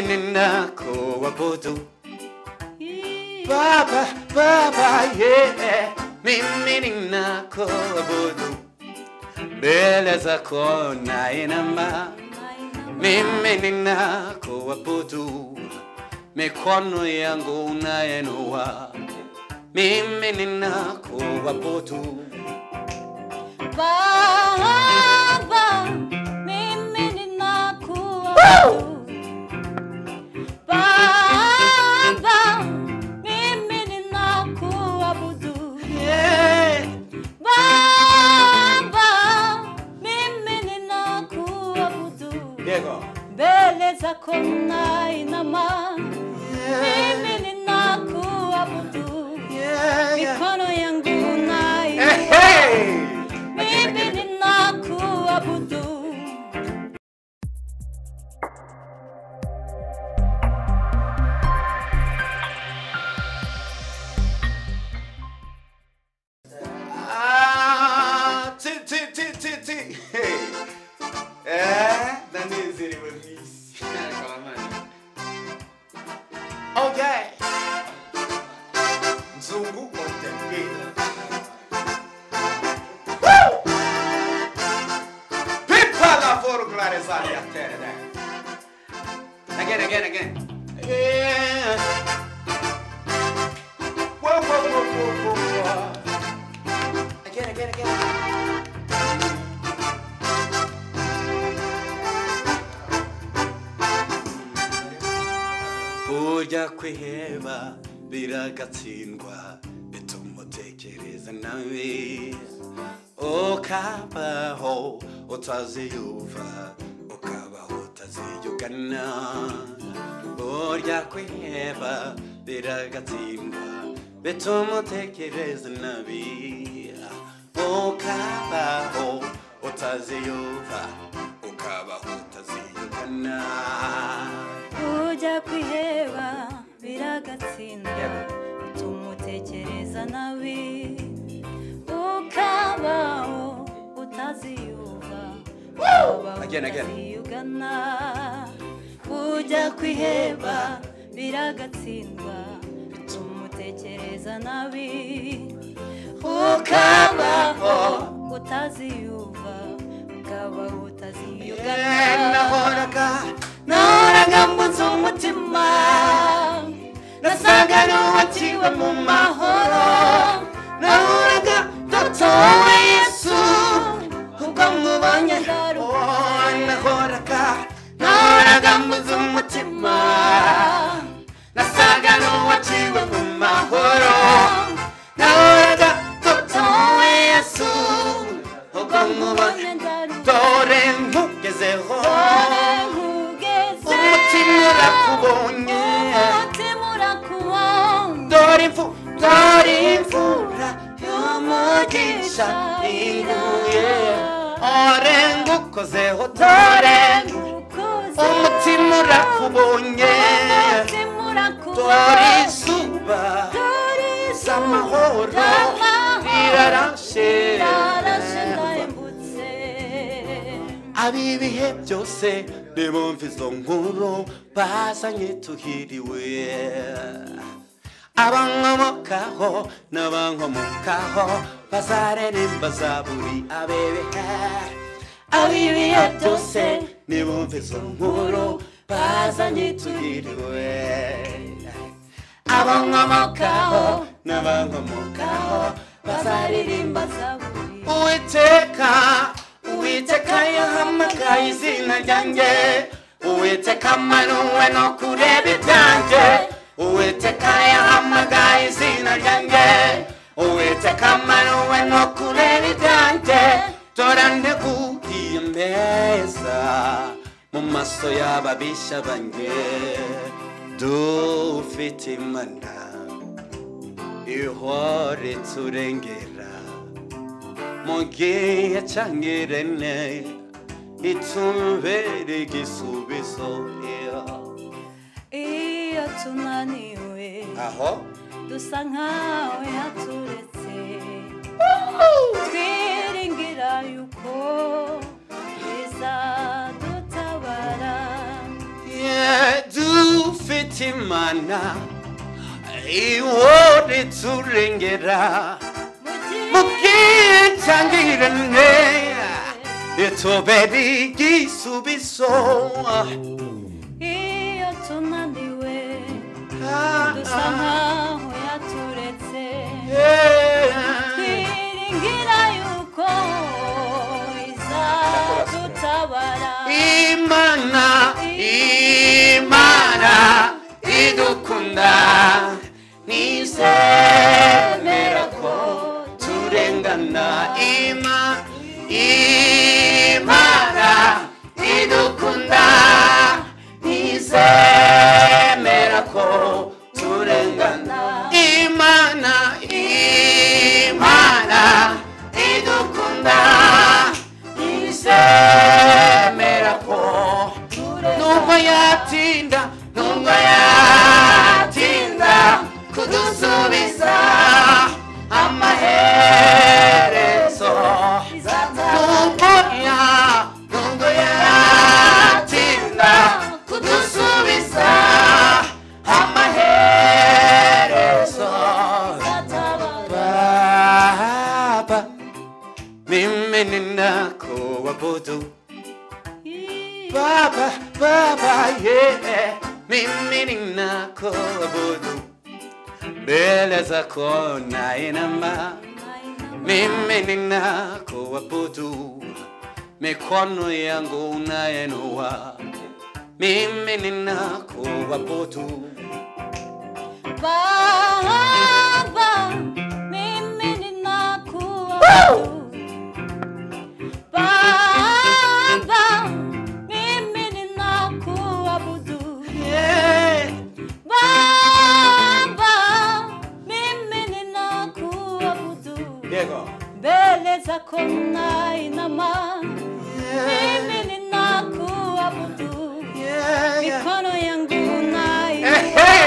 mimi ninakuabudu Baba, Baba, yeah, mimi ninakuabudu mbele zako nainama, mimi ninakuabudu mikono yangu nainua, mimi ninakuabudu Baba, mimi ninakuabudu Baba, mimi ninakuabudu Baba, mimi ninakuabudu mbele zako nainama, mimi ninakuabudu mikono yangu nainua, mimi ninakuabudu. Okay. Nzungu&David. Woo! People are for glorified a terra. Again. Yeah. Whoa. Again. Burya kwiheba biragatsindwa bituma utekereza nabi ukabaho utaziyumva ukabaho utaziyugana. Burya kwiheba biragatsindwa bituma utekereza nabi ukabaho utaziyumva ukabaho utaziyugana. Burya kwiheba biragatsindwa bituma utekereza nabi ukabaho utaziyumva ukabaho utaziyugana. Burya kwiheba biragatsindwa bituma utekereza nabi ukabaho utaziyumva ukabaho utaziyugana. Nahoraga mbuze umutima nasaga n'uwatiwe mu mahoro, nahoraga ndotowe Yesu ubwo mubonye ndaruhuka. Nahoraga mbuze umutima nasaga n'uwatiwe mu mahoro, nahoraga ndotowe Yesu ubwo mubonye ndaruhuka. Dore nkugezeho dore imfura y'umugisha inguye, orengukozeho dore umutima urakubonye, dore izuba z'amahoro rirarashe. Abibihe byose nibumva izo nkuru bazanye tuhiriwe, abankomokaho n'abankomokaho bazaririmba zaburi abebeha. Abibihe byose nibumva izo nkuru bazanye tuhiriwe, abankomokaho n'abankomokaho bazaririmba zaburi. Uwiteka yahamagaye izina ryanjye, Uwiteka manuwe no kureba ibyanjye, Uwiteka yahamagaye izina ryanjye, Uwiteka manuwe no kureba ibyanjye. Dore nteguye meza mu maso y'ababisha banjye, dufite Imana ihora iturengera mu gihe cyangirene itubere igisubizo. Iyo tunaniwe aho dusa nkawe haturetse, twiringira yuko bizadutabara. Imana iwore turengera mukitangirane itoberi gisubizo iyo tunaniwe dusa nkaho yaturetse twiringira yuko izadutabara Imana idukunda nizemera ko turengana Imana idukunda nizemera ko turengana Imana idukunda nizemera ko nubwo yatinda kudusubiza amaherezo nubwo yatinda kudusubiza amaherezo Baba mimi ninakuabudu Baba yeah mimi ninakuabudu mbele zako nainama mimi ninakuabudu mikono yangu nainua mimi ninakuabudu Baba mimi ninakuabudu Baba mimi ninakuabudu Baba mimi ninakuabudu mbele zako nainama mimi ninakuabudu mikono yangu nainua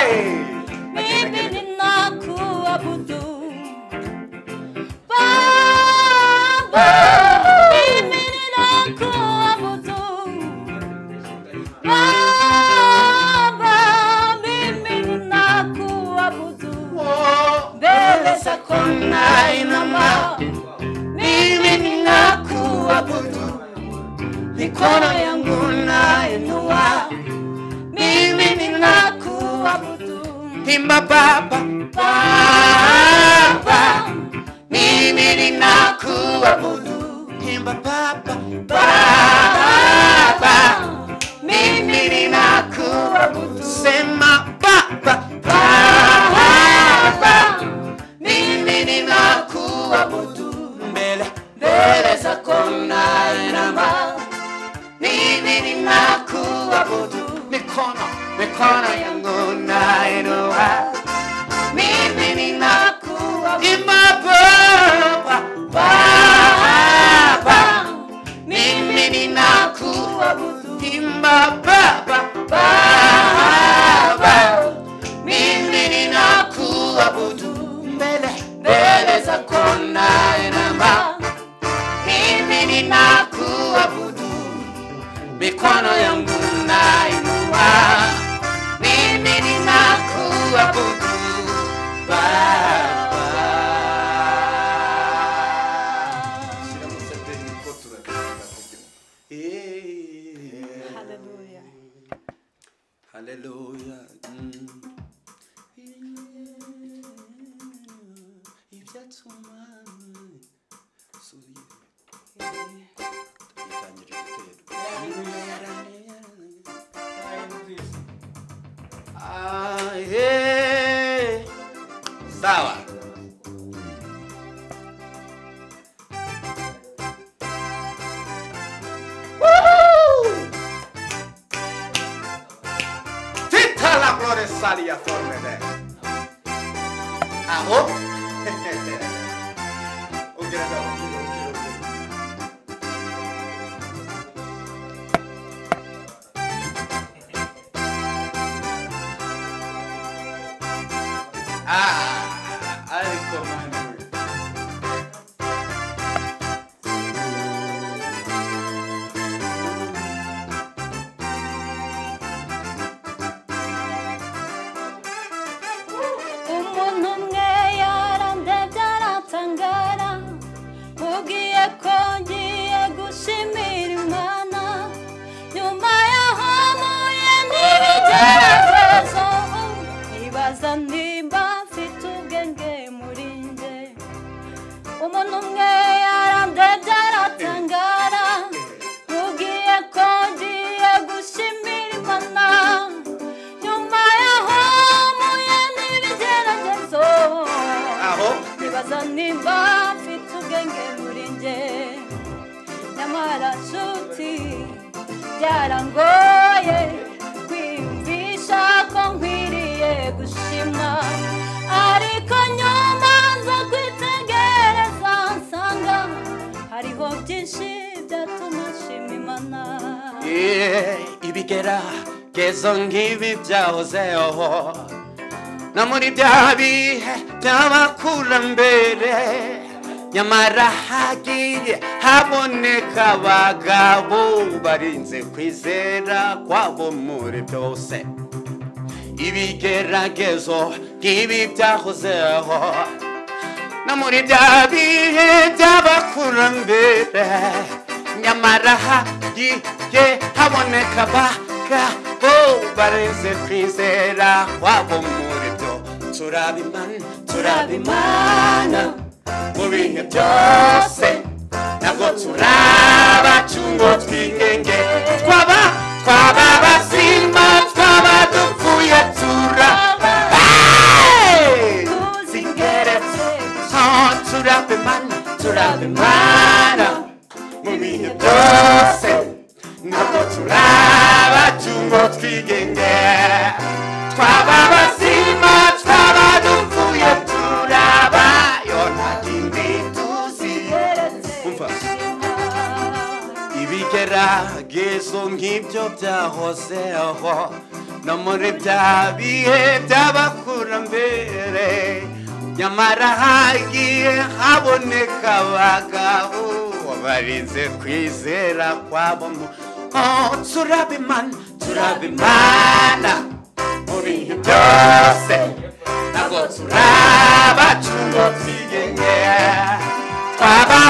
mimi ninakuabudu Baba mimi ninakuabudu Baba mimi ninakuabudu mbele zako nainama mimi ninakuabudu mikono yangu nainua mimi ninakuabudu Imba Baba mimi ninakuabudu Imba Baba mimi ninakuabudu Sema Baba mimi ninakuabudu mbele zako nainama mimi ninakuabudu mikono yangu nainua mimi ninakuabudu Imba Baba mimi ninakuabudu Imba Baba mimi ninakuabudu mbele zako nainama mimi ninakuabudu mikono yangu nainua mimi ninakuabudu Baba. Hallelujah. Hallelujah. Sawa. Tita la gloria salia formene. Aho. I recommend you. byarangoye kwiyumvisha ko nkwiriye gushima, ariko nyuma nza kwitegereza nsanga hariho byinshi byatuma nshima Imana. Ibigeragezo nk'ibi byahozeho no muri bya bihe by'abakurambere, nyamara hagiye haboneka abagabo barinze kwizera kwabo muri byose. Ibigeragezo nk'ibi byahozeho no muri bya bihe by'abakurambere, nyamara hagiye haboneka abagabo barinze kwizera kwabo muri byo. Turabimana mu bihe byose, ntabwo turabacu ngo twigenge, twaba bazima twaba dupfuye tuzingeretse. Turabimana mu bihe byose, ntabwo turabacu ngo twigenge, twaba bazima twaba dupfuye turabayo nta kindi tuzigeretse. Ibigeragezo nk'ibyo byahozeho no muri bya bihe by'abakurambere, nyamara hagiye haboneka abagabo barinze kwizera kwabo. Turabimana mu bihe byose, ntabwo turabacu ngo twigenge, twaba